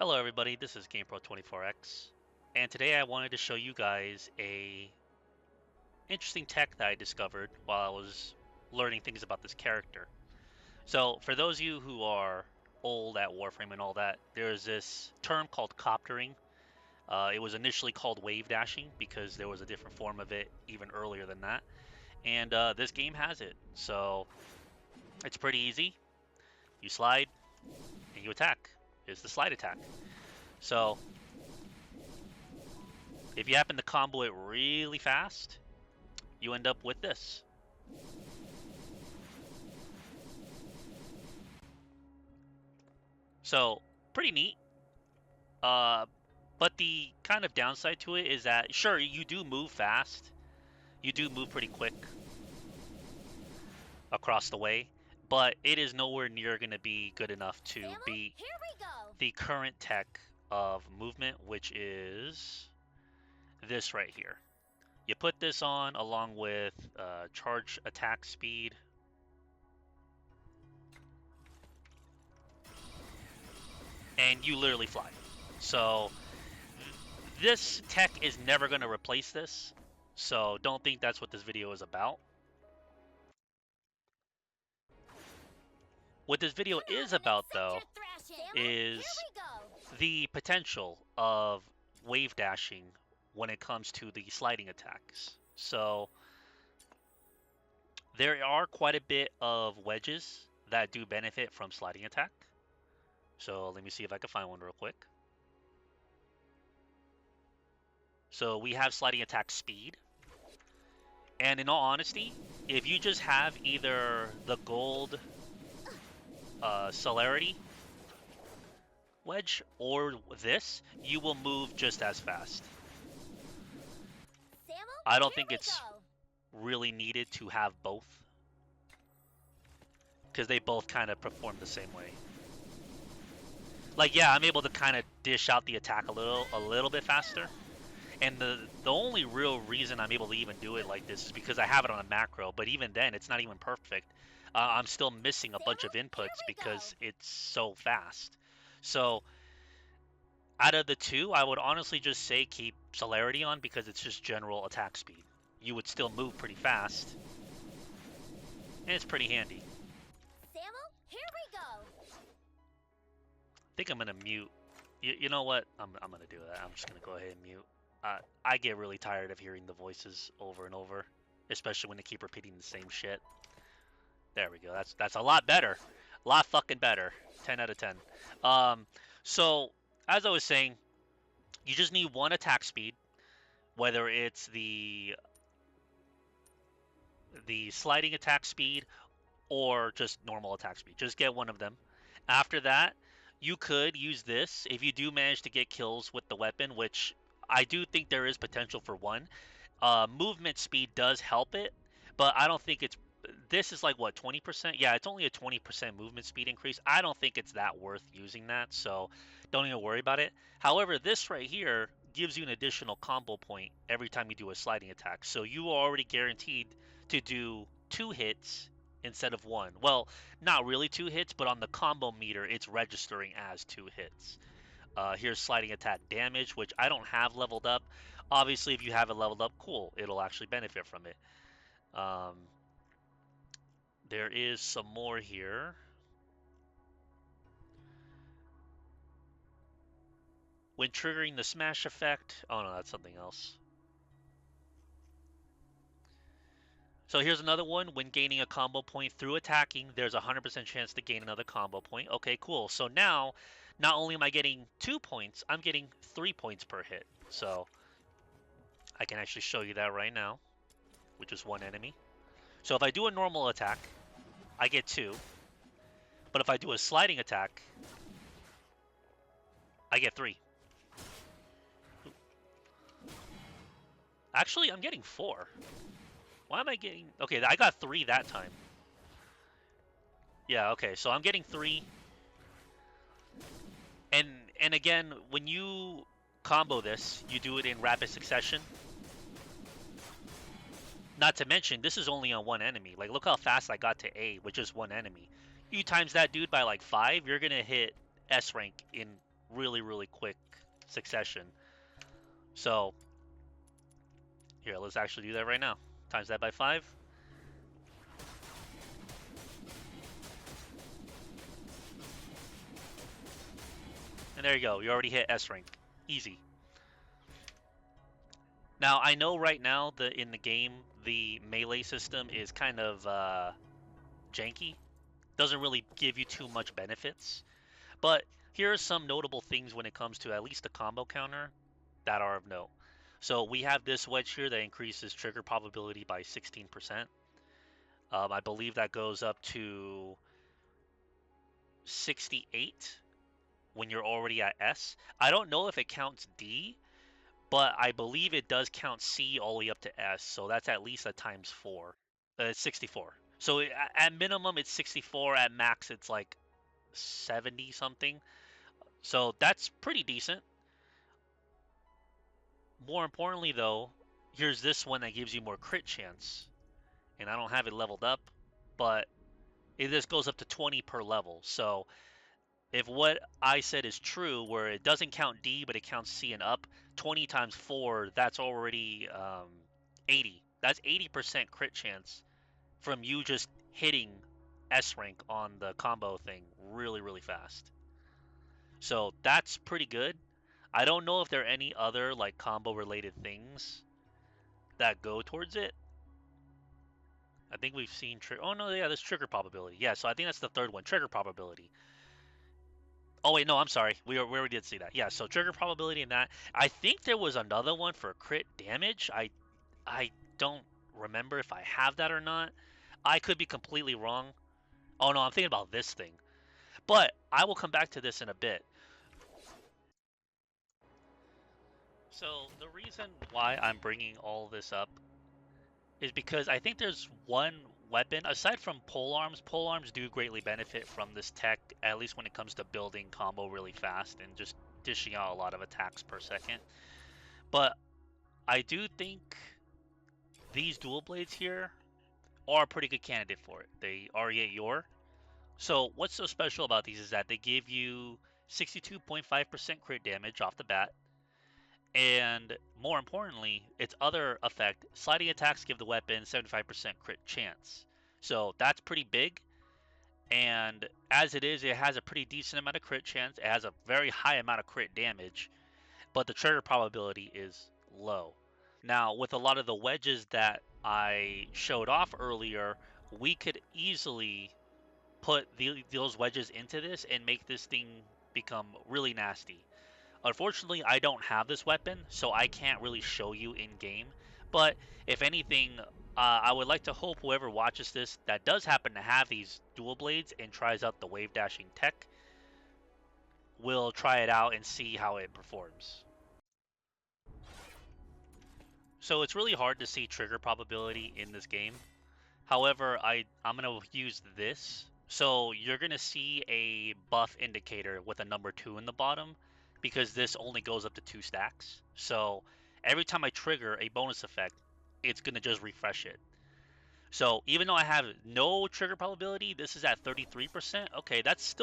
Hello everybody, this is GamePro24X, and today I wanted to show you guys a interesting tech that I discovered while I was learning things about this character. So for those of you who are old at Warframe and all that, there's this term called coptering. It was initially called wave dashing because there was a different form of it even earlier than that, and this game has it. So it's pretty easy. You slide and you attack. It's the slide attack. So if you happen to combo it really fast, you end up with this. So pretty neat. Uh, but the kind of downside to it is that sure you do move fast, you do move pretty quick across the way, but it is nowhere near going to be good enough to beat the current tech of movement, which is this right here. You put this on along with charge attack speed, and you literally fly. So this tech is never going to replace this, so don't think that's what this video is about. What this video is about, though, is the potential of wave dashing when it comes to the sliding attacks. So there are quite a bit of wedges that do benefit from sliding attack. So let me see if I can find one real quick. So we have sliding attack speed. And in all honesty, if you just have either the gold celerity wedge or this, you will move just as fast. I don't think it's really needed to have both because they both kind of perform the same way. Like, yeah, I'm able to kind of dish out the attack a little bit faster. And the only real reason I'm able to even do it like this is because I have it on a macro, but even then, it's not even perfect. I'm still missing a bunch of inputs because it's so fast. So out of the two, I would honestly just say keep celerity on because it's just general attack speed. You would still move pretty fast, and it's pretty handy. I think I'm gonna mute. You know what? I'm gonna do that. I'm just gonna go ahead and mute. I get really tired of hearing the voices over and over, especially when they keep repeating the same shit. There we go. That's a lot better. A lot fucking better. 10 out of 10. So as I was saying, you just need one attack speed, whether it's the sliding attack speed or just normal attack speed. Just get one of them. After that, you could use this if you do manage to get kills with the weapon, which I do think there is potential for one. Movement speed does help it, but I don't think it's. This is like what, 20%? Yeah, it's only a 20% movement speed increase. I don't think it's that worth using that, so don't even worry about it. However, this right here gives you an additional combo point every time you do a sliding attack. So you are already guaranteed to do 2 hits instead of one. Well, not really 2 hits, but on the combo meter, it's registering as 2 hits. Here's sliding attack damage, which I don't have leveled up. Obviously, if you have it leveled up, cool. It'll actually benefit from it. Um, there is some more here. When triggering the smash effect. Oh no, that's something else. So here's another one. When gaining a combo point through attacking, there's a 100% chance to gain another combo point. Okay, cool. So now, not only am I getting 2 points, I'm getting 3 points per hit. So I can actually show you that right now, which is one enemy. So if I do a normal attack, I get 2. But if I do a sliding attack, I get 3. Actually, I'm getting 4. Why am I getting... Okay, I got 3 that time. Yeah, okay, so I'm getting 3. And again, when you combo this, you do it in rapid succession. Not to mention, this is only on one enemy. Like, look how fast I got to A with just one enemy. You times that dude by like 5, you're gonna hit S rank in really, really quick succession. So here, let's actually do that right now. Times that by 5. And there you go. You already hit S rank. Easy. Now, I know right now in the game, the melee system is kind of janky. Doesn't really give you too much benefits. But here are some notable things when it comes to at least the combo counter that are of note. So we have this wedge here that increases trigger probability by 16%. I believe that goes up to 68 when you're already at S. I don't know if it counts D, but I believe it does count C all the way up to S, so that's at least a times 4. It's 64. So at minimum, it's 64. At max, it's like 70 something. So that's pretty decent. More importantly, though, here's this one that gives you more crit chance. And I don't have it leveled up, but this goes up to 20 per level. So if what I said is true, where it doesn't count D, but it counts C and up, 20 times 4, that's already 80. That's 80% crit chance from you just hitting S rank on the combo thing really, really fast. So that's pretty good. I don't know if there are any other like combo related things that go towards it. I think we've seen oh no, yeah, there's trigger probability. Yeah, so I think that's the third one, trigger probability. Oh wait, no, I'm sorry. We already did see that. Yeah, so trigger probability in that. I think there was another one for crit damage. I don't remember if I have that or not. I could be completely wrong. Oh no, I'm thinking about this thing. But I will come back to this in a bit. So the reason why I'm bringing all this up is because I think there's one weapon aside from polearms. Polearms do greatly benefit from this tech, at least when it comes to building combo really fast and just dishing out a lot of attacks per second. But I do think these dual blades here are a pretty good candidate for it. They RE8 Yor. So what's so special about these is that they give you 62.5% crit damage off the bat. And more importantly, its other effect, sliding attacks give the weapon 75% crit chance. So that's pretty big. And as it is, it has a pretty decent amount of crit chance. It has a very high amount of crit damage, but the trigger probability is low. Now, with a lot of the wedges that I showed off earlier, we could easily put those wedges into this and make this thing become really nasty. Unfortunately, I don't have this weapon, so I can't really show you in game. But if anything, I would like to hope whoever watches this that does happen to have these dual blades and tries out the wave dashing tech will try it out and see how it performs. So it's really hard to see trigger probability in this game. However, I'm going to use this. So you're going to see a buff indicator with a number 2 in the bottom because this only goes up to 2 stacks. So every time I trigger a bonus effect, it's going to just refresh it. So even though I have no trigger probability, this is at 33%. Okay, that's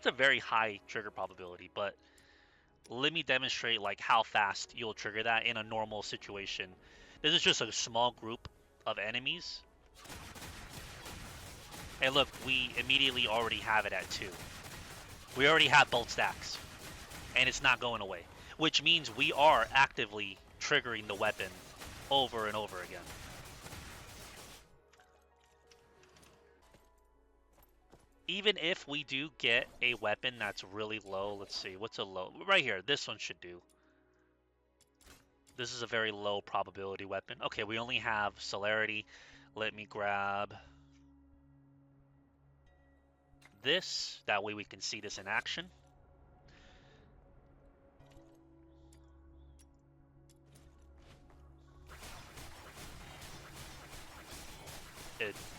a very high trigger probability, but let me demonstrate like how fast you'll trigger that in a normal situation. This is just a small group of enemies. And look, we immediately already have it at 2. We already have both stacks. And it's not going away. Which means we are actively triggering the weapon over and over again. Even if we do get a weapon that's really low, let's see, what's a low? Right here, this one should do. This is a very low probability weapon. Okay, we only have celerity. Let me grab this. That way we can see this in action.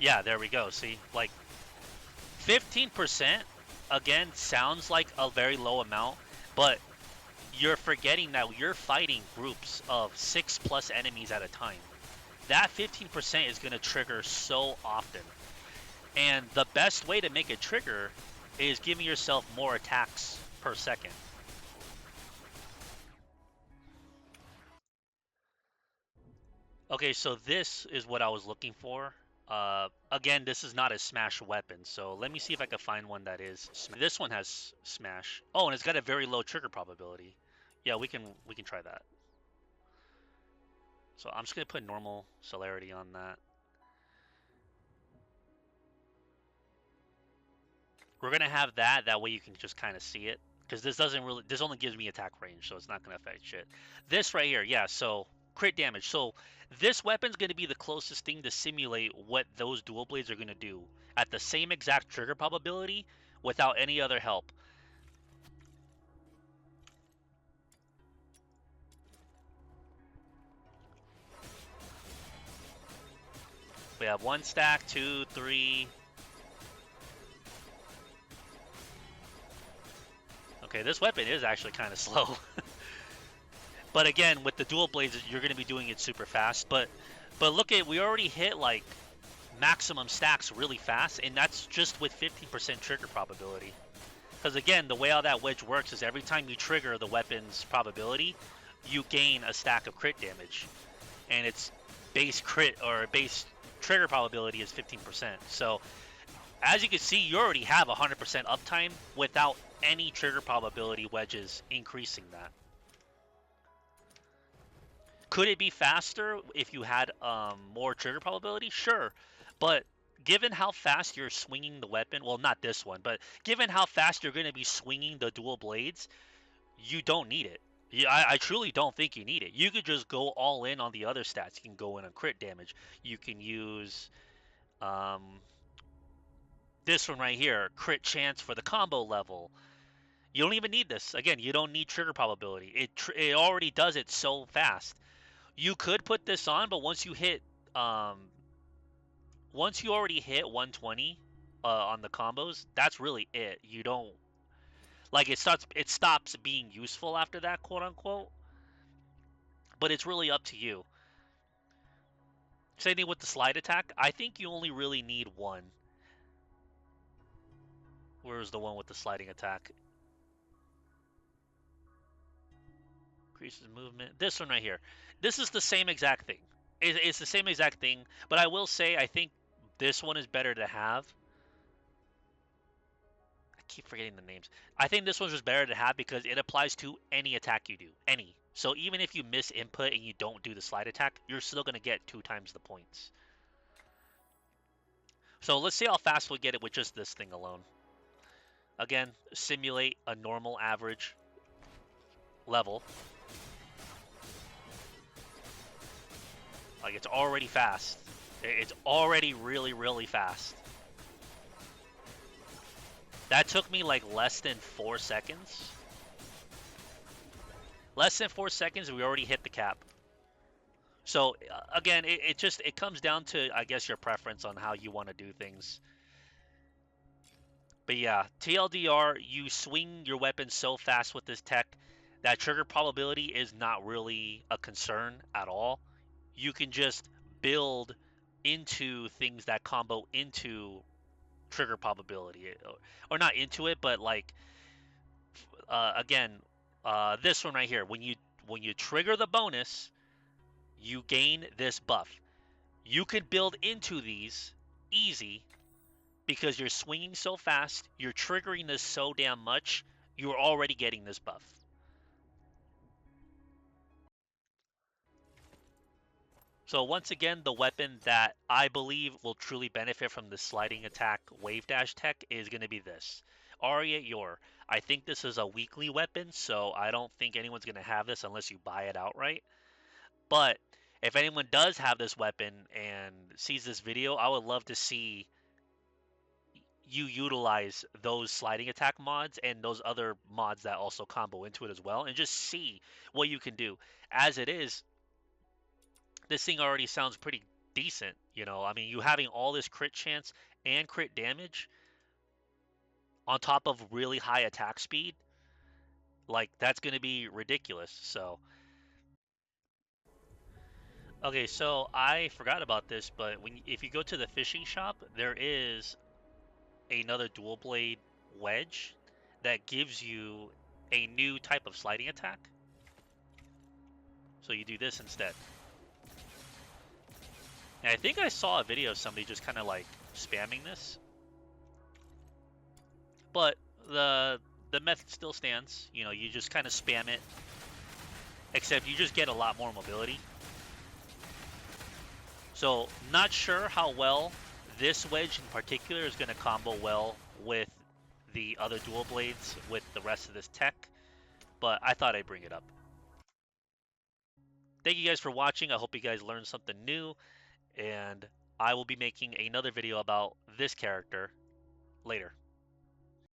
Yeah, there we go. See, like 15% again sounds like a very low amount, but you're forgetting that you're fighting groups of 6+ enemies at a time. That 15% is going to trigger so often. And the best way to make it trigger is giving yourself more attacks per second. Okay, so this is what I was looking for. Again, this is not a smash weapon, so let me see if I can find one that is. This one has smash. Oh, and it's got a very low trigger probability. Yeah, we can try that. So I'm just gonna put normal celerity on that. We're gonna have that. That way you can just kind of see it, because this doesn't really. This only gives me attack range, so it's not gonna affect shit. This right here, yeah. So crit damage. So this weapon's gonna be the closest thing to simulate what those dual blades are gonna do at the same exact trigger probability without any other help. We have one stack, two, three. Okay, this weapon is actually kind of slow. But again, with the dual blades, you're going to be doing it super fast. But look at, we already hit like maximum stacks really fast, and that's just with 50% trigger probability. Because again, the way how that wedge works is every time you trigger the weapon's probability, you gain a stack of crit damage, and its base crit or base trigger probability is 15%. So as you can see, you already have 100% uptime without any trigger probability wedges increasing that. Could it be faster if you had more trigger probability? Sure, but given how fast you're swinging the weapon, well, not this one, but given how fast you're going to be swinging the dual blades, you don't need it. Yeah, I truly don't think you need it. You could just go all in on the other stats. You can go in on crit damage. You can use um, this one right here, crit chance for the combo level. You don't even need this. Again, you don't need trigger probability. It already does it so fast. You could put this on, but um, once you already hit 120 on the combos, that's really it. You don't like it stops being useful after that, quote unquote. But it's really up to you. Same thing with the slide attack. I think you only really need one. Where's the one with the sliding attack? Increases movement. This one right here. This is the same exact thing. It's the same exact thing, but I will say I think this one is better to have. I keep forgetting the names. I think this one's just better to have because it applies to any attack you do. Any. So even if you miss input and you don't do the slide attack, you're still going to get 2 times the points. So let's see how fast we get it with just this thing alone. Again, simulate a normal average level. Like, it's already fast. It's already really, really fast. That took me like less than 4 seconds. Less than 4 seconds, we already hit the cap. So again, it comes down to, I guess, your preference on how you want to do things. But yeah, TLDR, you swing your weapon so fast with this tech that trigger probability is not really a concern at all. You can just build into things that combo into trigger probability, or not into it, but like again, this one right here, when you trigger the bonus, you gain this buff. You can build into these easy because you're swinging so fast, you're triggering this so damn much, you're already getting this buff. So once again, the weapon that I believe will truly benefit from the sliding attack wave dash tech is going to be this. Aria Yor. I think this is a weekly weapon, so I don't think anyone's going to have this unless you buy it outright. But if anyone does have this weapon and sees this video, I would love to see you utilize those sliding attack mods and those other mods that also combo into it as well, and just see what you can do. As it is, this thing already sounds pretty decent. I mean, you having all this crit chance and crit damage on top of really high attack speed, like that's going to be ridiculous. So, okay, so I forgot about this, but if you go to the fishing shop, there is another dual blade wedge that gives you a new type of sliding attack. So you do this instead. And I think I saw a video of somebody just kind of like spamming this, but the method still stands. You know, you just kind of spam it, except you just get a lot more mobility. So not sure how well this wedge in particular is going to combo well with the other dual blades with the rest of this tech, but I thought I'd bring it up. Thank you guys for watching. I hope you guys learned something new, and I will be making another video about this character later.